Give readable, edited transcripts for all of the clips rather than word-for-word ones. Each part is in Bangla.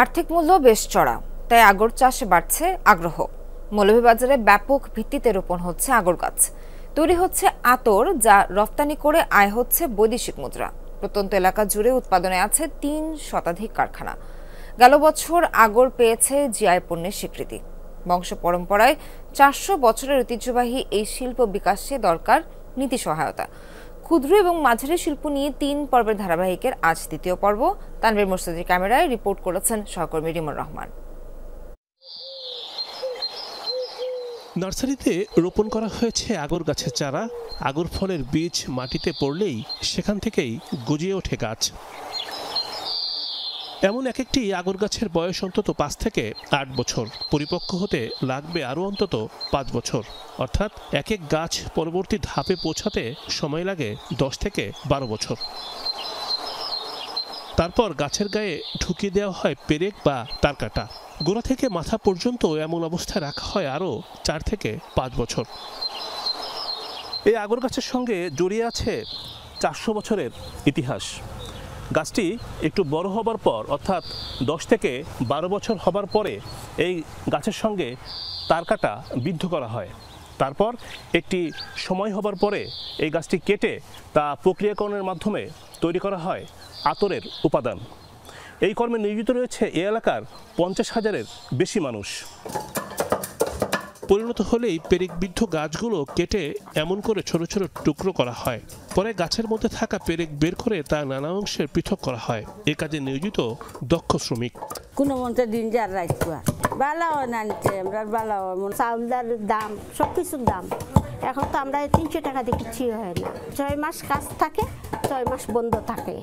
আর্থিক মূল্য বেশ চড়া, তাই আগর চাষে বাড়ছে আগ্রহ। মৌলভীবাজারে ব্যাপক ভিত্তিতে রোপণ হচ্ছে আগর গাছ, তৈরি হচ্ছে আতর, যা রপ্তানি করে আয় হচ্ছে বৈদেশিক মুদ্রা। প্রত্যন্ত এলাকা জুড়ে উৎপাদনে আছে ৩ শতাধিক কারখানা। গেল বছর আগর পেয়েছে জিআই পণ্যের স্বীকৃতি। বংশ পরম্পরায় ৪০০ বছরের ঐতিহ্যবাহী এই শিল্প বিকাশে দরকার নীতি সহায়তা। ক্ষুদ্র এবং মাঝারি শিল্প নিয়ে ৩ পর্বের ধারাবাহিকের আজ দ্বিতীয় পর্ব। তানভীর মোর্শেদের ক্যামেরায় রিপোর্ট করেছেন সহকর্মী রিমন রহমান। নার্সারিতে রোপণ করা হয়েছে আগর গাছের চারা। আগর ফলের বীজ মাটিতে পড়লেই সেখান থেকেই গজিয়ে ওঠে গাছ। এমন এক একটি আগর গাছের বয়স অন্তত ৫ থেকে ৮ বছর। পরিপক্ক হতে লাগবে আরও অন্তত ৫ বছর। অর্থাৎ এক এক গাছ পরবর্তী ধাপে পৌঁছাতে সময় লাগে ১০ থেকে ১২ বছর। তারপর গাছের গায়ে ঢুকিয়ে দেওয়া হয় পেরেক বা তারকাটা। গোড়া থেকে মাথা পর্যন্ত এমন অবস্থায় রাখা হয় আরও ৪ থেকে ৫ বছর। এই আগর গাছের সঙ্গে জড়িয়ে আছে ৪০০ বছরের ইতিহাস। গাছটি একটু বড় হবার পর, অর্থাৎ ১০ থেকে ১২ বছর হবার পরে এই গাছের সঙ্গে তারকাটা বিদ্ধ করা হয়। তারপর একটি সময় হবার পরে এই গাছটি কেটে তা প্রক্রিয়াকরণের মাধ্যমে তৈরি করা হয় আতরের উপাদান। এই কর্মে নিয়োজিত রয়েছে এ এলাকার ৫০,০০০-এর বেশি মানুষ। পরিণত হলেই পেরেকবিদ্ধ গাছগুলো কেটে এমন করে ছোট ছোট টুকরো করা হয়। পরে গাছের মধ্যে থাকা পেরেক বের করে তা নানা অংশে পৃথক করা হয়। এ কাজে নিয়োজিত দক্ষ শ্রমিক। কোনো মন্ত্রে দিন যার রাখবা বালাও নানছে আমরা বালাও চাউলদার দাম সব কিছুর দাম। এখন তো আমরা ৩০০ টাকা দিয়ে কিছুই হয় না। ৬ মাস কাজ থাকে, ৬ মাস বন্ধ থাকে।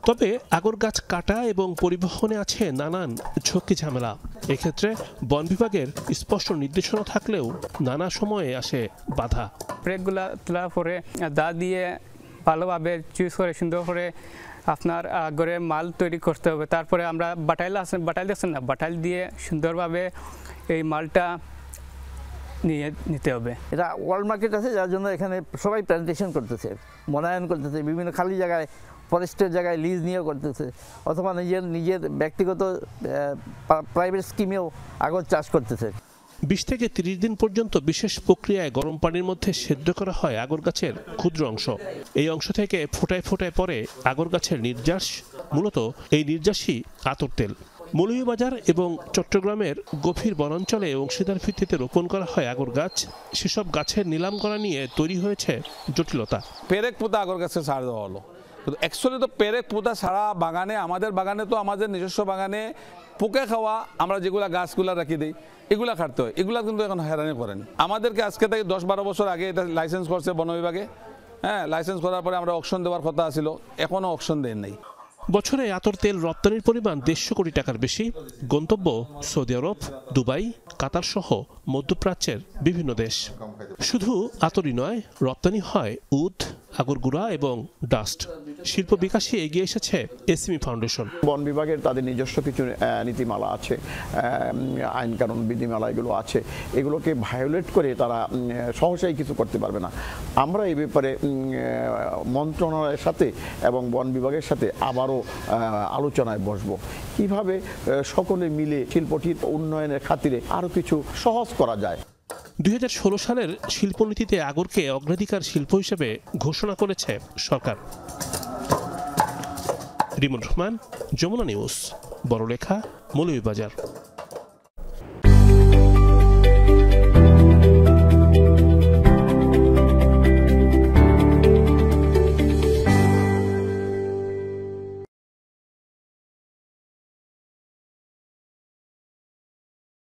তবে আগর গাছ কাটা এবং পরিবহনে আছে নানান ঝক্কি ঝামেলা। এক্ষেত্রে বন বিভাগের স্পষ্ট নির্দেশনা থাকলেও নানা সময়ে আসে বাধা। ব্রেকগুলা তোলার পরে দা দিয়ে ভালোভাবে চুজ করে সুন্দর করে আপনার আগরে মাল তৈরি করতে হবে। তারপরে আমরা বাটাইল দেখছেন না, বাটাইল দিয়ে সুন্দরভাবে এই মালটা নিতে হবে। এটা ওয়ার্ল্ড মার্কেট আছে, যার জন্য এখানে সবাই প্ল্যান্টেশন করতেছে, বনায়ন করতেছে, বিভিন্ন খালি জায়গায় ফরেস্টের জায়গায় লিজ নিয়েও করতেছে, অথবা নিজের ব্যক্তিগত প্রাইভেট স্কিমেও আগর চাষ করতেছে। ২০ থেকে ৩০ দিন পর্যন্ত বিশেষ প্রক্রিয়ায় গরম পানির মধ্যে সেদ্ধ করা হয় আগর গাছের ক্ষুদ্র অংশ। এই অংশ থেকে ফোটায় ফোটায় পরে আগর গাছের নির্যাস। মূলত এই নির্যাসই আতর তেল। মৌলভীবাজার এবং চট্টগ্রামের গভীর বনাঞ্চলে অংশীদার ভিত্তিতে রোপণ করা হয় আগর গাছ। সেসব গাছের নিলাম করা নিয়ে তৈরি হয়েছে জটিলতা। পেরেক পোতা আগর গাছে ছাড় দেওয়া হলো, কিন্তু অ্যাকচুয়ালি তো পেরেক পোতা সারা বাগানে, আমাদের বাগানে তো আমাদের নিজস্ব বাগানে পোকা খাওয়া আমরা যেগুলা গাছগুলা রাখি দিই এগুলা কাটতে হয়। এগুলা কিন্তু এখন হয়রানি করেন আমাদেরকে। আজকে থেকে ১০-১২ বছর আগে এটা লাইসেন্স করছে বন বিভাগে। হ্যাঁ, লাইসেন্স করার পরে আমরা অকশন দেওয়ার কথা ছিল, এখনও অকশন দেন নাই। বছরে আতর তেল রপ্তানির পরিমাণ ১৫০ কোটি টাকার বেশি। গন্তব্য সৌদি আরব, দুবাই, কাতার সহ মধ্যপ্রাচ্যের বিভিন্ন দেশ। শুধু আতরই নয়, রপ্তানি হয় উড, আগর গুঁড়া এবং ডাস্ট। শিল্প বিকাশে এগিয়ে এসেছে এসএমই ফাউন্ডেশন। বন বিভাগের তাদের নিজস্ব কিছু নীতিমালা আছে, আইন কানুন বিধিমালা এগুলো আছে। এগুলোকে ভায়োলেট করে তারা সহসাই কিছু করতে পারবে না। আমরা এই ব্যাপারে মন্ত্রণালয়ের সাথে এবং বন বিভাগের সাথে আবারও আলোচনায় বসবো, কিভাবে সকলে মিলে শিল্পটির উন্নয়নের খাতিরে আরো কিছু সহজ করা যায়। ২০১৬ সালের শিল্পনীতিতে আগরকে অগ্রাধিকার শিল্প হিসেবে ঘোষণা করেছে সরকার। রিমন রহমান, যমুনা নিউজ, বড়লেখা, মৌলভীবাজার।